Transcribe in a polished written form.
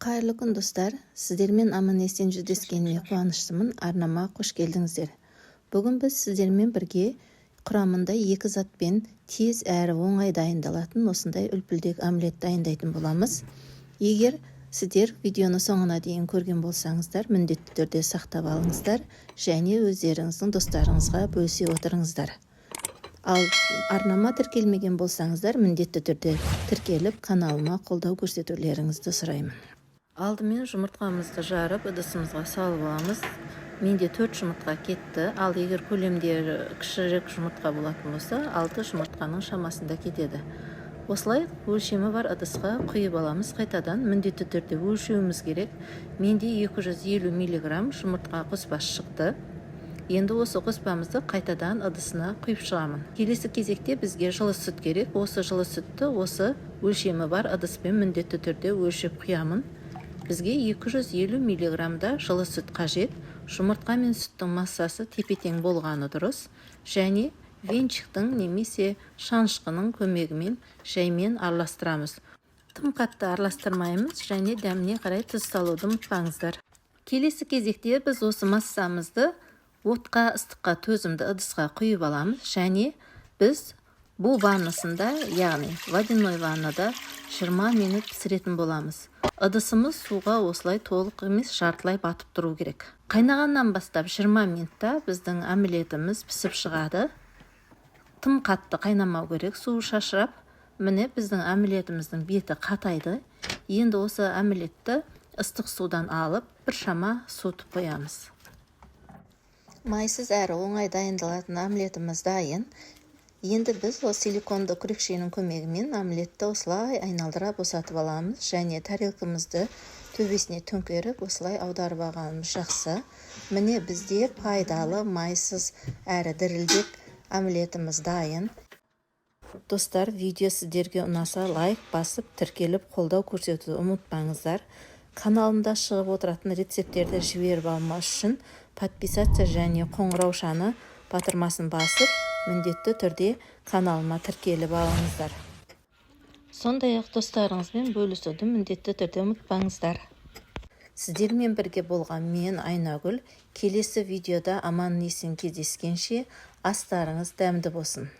Қайырлы күн достар, сіздермен аман-есен жүздескеніме қуаныштымын. Арнама қош келдіңіздер. Бүгін біз сіздермен бірге құрамында екі затпен тез әрі оңай дайындалатын осындай үлпілдек омлет дайындайтын боламыз. Егер сіздер видеоны соңына дейін көрген болсаңыздар, міндетті түрде сақтап алыңыздар және өздеріңіздің достарыңызға бөлісе отырыңыздар. Ал арнама тіркелмеген болсаңыздар, міндетті түрде тіркеліп, каналыма қолдау көрсетулеріңізді сұраймын. Алдымен жұмыртқамызды жарып, ыдысымызға салып аламыз. Менде 4 жұмыртқа кетті, ал егер көлемдері кішірек жұмыртқа болатын болса, 6 жұмыртқаның шамасында кетеді. Осылай өлшемі бар ыдысқа құйып аламыз. Қайтадан міндетті түрде өлшеуіміз керек. Менде 250 мг жұмыртқа қоспасы шықты. Енді осы қоспамызды қайтадан ыдысына құйып шығамын. Келесі кезекте бізге жылы сүт керек. Осы жылы сүтті осы өлшемі бар ыдыспен міндетті түрде өлшеп құямын. Бізге 250 мг жылы сүт қажет. Жұмыртқа мен сүттің массасы тепе-тең болғаны дұрыс. Және венчиктің немесе шанышқының көмегімен жаймен араластырамыз. Тым қатты араластырмаймыз және дәміне қарай тұз салуды ұмытпаңыздар. Келесі кезекте біз осы массамызды отқа, ыстыққа төзімді ыдысқа құйып аламыз және біз бу ваннасында, яғни водяной ваннада 20 минут пісіретін боламыз. Ыдысымыз суға осылай толық емес жартылай батып тұру керек. Қайнағаннан бастап 20 минутта біздің омлетіміз пісіп шығады. Тым қатты қайнамау керек, суы шашырап. Міне біздің омлетіміздің беті қатайды. Енді осы омлетті ыстық судан алып, біршама суытып қоямыз. Майсыз әрі оңай дайындалатын омлетіміз дайын. Енді біз силиконды күрекшенің көмегімен омлетті осылай айналдыра босатып аламыз және тарелкамызды төбесіне төңкеріп осылай аударып алғанымыз жақсы. Міне бізде пайдалы, майсыз әрі дірілдек омлетіміз дайын. Достар, видео сіздерге ұнаса лайк басып, тіркеліп, қолдау көрсетуді ұмытпаңыздар. Каналымда шығып отыратын рецепттерді жіберіп алмас үшін подписаться және қоңыраушаны батырмасын басып, міндетті түрде каналыма тіркеліп алыңыздар. Сондай-ақ достарыңызбен бөлісуді міндетті түрде ұмытпаңыздар. Сіздермен бірге болған мен Айнагүл. Келесі видеода аман-есен кездескенше астарыңыз дәмді болсын.